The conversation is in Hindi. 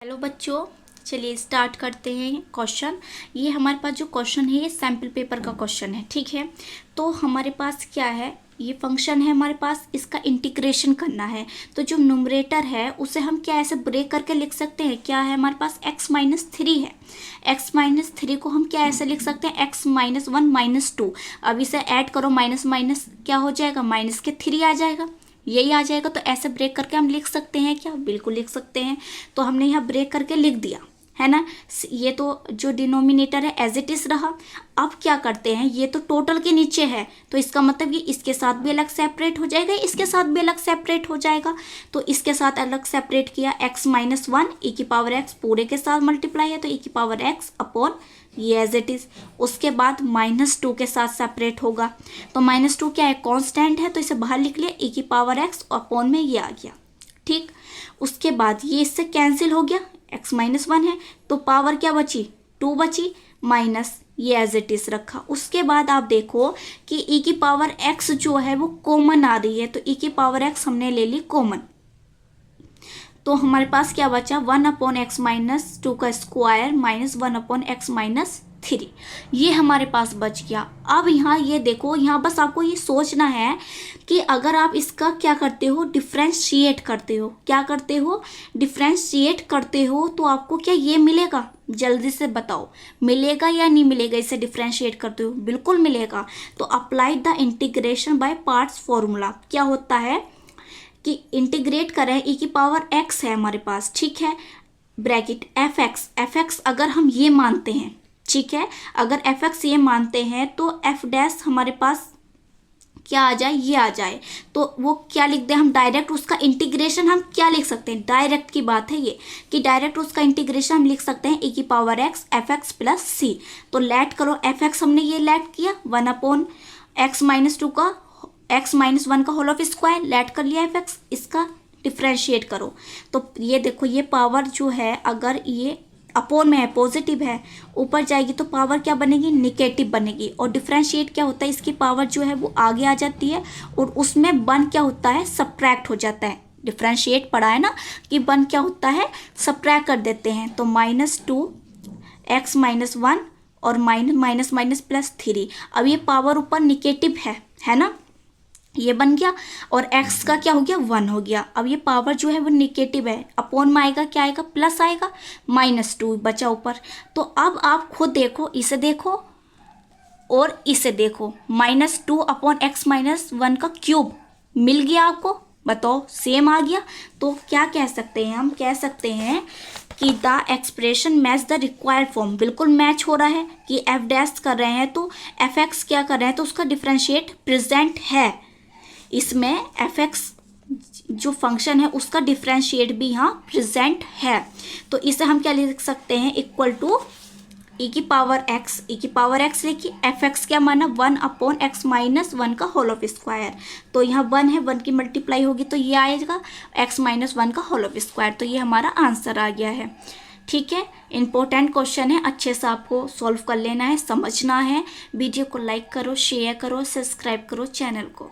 हेलो बच्चों, चलिए स्टार्ट करते हैं क्वेश्चन। ये हमारे पास जो क्वेश्चन है ये सैम्पल पेपर का क्वेश्चन है, ठीक है। तो हमारे पास क्या है, ये फंक्शन है हमारे पास, इसका इंटीग्रेशन करना है। तो जो न्यूमरेटर है उसे हम क्या ऐसे ब्रेक करके लिख सकते हैं, क्या है हमारे पास x-3 है। x-3 को हम क्या ऐसे लिख सकते हैं, x-1 -2। अब इसे ऐड करो, माइनस माइनस क्या हो जाएगा, माइनस के 3 आ जाएगा, यही आ जाएगा। तो ऐसे ब्रेक करके हम लिख सकते हैं क्या, बिल्कुल लिख सकते हैं। तो हमने यहाँ ब्रेक करके लिख दिया है ना। ये तो जो डिनोमिनेटर है एज इट इज रहा। अब क्या करते हैं, ये तो टोटल के नीचे है तो इसका मतलब ये इसके साथ भी अलग सेपरेट हो जाएगा, इसके साथ भी अलग सेपरेट हो जाएगा। तो इसके साथ अलग सेपरेट किया, x-1 e⁻x पूरे के साथ मल्टीप्लाई है तो e⁻x अपॉन ये एज इट इज। उसके बाद -2 के साथ सेपरेट होगा। तो -2 क्या है, कांस्टेंट है तो इसे बाहर लिख लिया, e⁻x अपॉन में ये आ गया, ठीक। उसके बाद ये इससे कैंसिल हो गया, x-1 है तो पावर क्या बची, 2 बची, माइनस ये एज इट इज रखा। उसके बाद आप देखो कि e⁻x जो है वो कॉमन आ रही है तो e⁻x हमने ले ली कॉमन। तो हमारे पास क्या बचा, 1/x-2 का स्क्वायर -1/x-3, ये हमारे पास बच गया। अब यहाँ ये देखो, यहाँ बस आपको ये सोचना है कि अगर आप इसका क्या करते हो, डिफ्रेंशिएट करते हो, क्या करते हो, डिफ्रेंशिएट करते हो तो आपको क्या ये मिलेगा, जल्दी से बताओ, मिलेगा या नहीं मिलेगा। इसे डिफ्रेंशिएट करते हो, बिल्कुल मिलेगा। तो apply the integration by parts formula. क्या होता है कि इंटीग्रेट करें, e⁻x है हमारे पास, ठीक है, ब्रैकेट fx अगर हम ये मानते हैं, ठीक है, अगर fx ये मानते हैं तो f' हमारे पास क्या आ जाए, ये आ जाए। तो वो क्या लिख दें हम, डायरेक्ट उसका इंटीग्रेशन हम क्या लिख सकते हैं, डायरेक्ट की बात है ये कि डायरेक्ट उसका इंटीग्रेशन हम लिख सकते हैं e⁻x fx प्लस c। तो लेट करो, fx हमने ये लेट किया 1/x-2 का x-1 का होल ऑफ स्क्वायर, लेट कर लिया fx, इसका डिफ्रेंशिएट करो। तो ये देखो, ये पावर जो है अगर ये अपोन में है, पॉजिटिव है, ऊपर जाएगी तो पावर क्या बनेगी, निगेटिव बनेगी। और डिफ्रेंशिएट क्या होता है, इसकी पावर जो है वो आगे आ जाती है और उसमें 1 क्या होता है, सब्ट्रैक्ट हो जाता है। डिफ्रेंशिएट पढ़ा है ना कि 1 क्या होता है, सब्ट्रैक्ट कर देते हैं। तो -2x-1 और माइनस माइनस प्लस 3। अब ये पावर ऊपर निगेटिव है ना, ये बन गया। और x का क्या हो गया, 1 हो गया। अब ये पावर जो है वो निगेटिव है, अपोन में आएगा, क्या आएगा, प्लस आएगा, -2 बचा ऊपर। तो अब आप खुद देखो, इसे देखो और इसे देखो, -2/x-1 का क्यूब मिल गया आपको, बताओ सेम आ गया। तो क्या कह सकते हैं, हम कह सकते हैं कि the expression match the required form, बिल्कुल मैच हो रहा है कि f' कर रहे हैं तो fx क्या कर रहे हैं, तो उसका डिफरेंशिएट प्रेजेंट है इसमें, fx जो फंक्शन है उसका डिफरेंशिएट भी यहाँ प्रेजेंट है। तो इसे हम क्या लिख सकते हैं, इक्वल टू e⁻x लिखी, fx क्या माना, 1/x-1 का होल ऑफ स्क्वायर। तो यहाँ 1 है, 1 की मल्टीप्लाई होगी तो ये आएगा x-1 का होल ऑफ स्क्वायर। तो ये हमारा आंसर आ गया है, ठीक है। इंपॉर्टेंट क्वेश्चन है, अच्छे से आपको सॉल्व कर लेना है, समझना है। वीडियो को लाइक करो, शेयर करो, सब्सक्राइब करो चैनल को।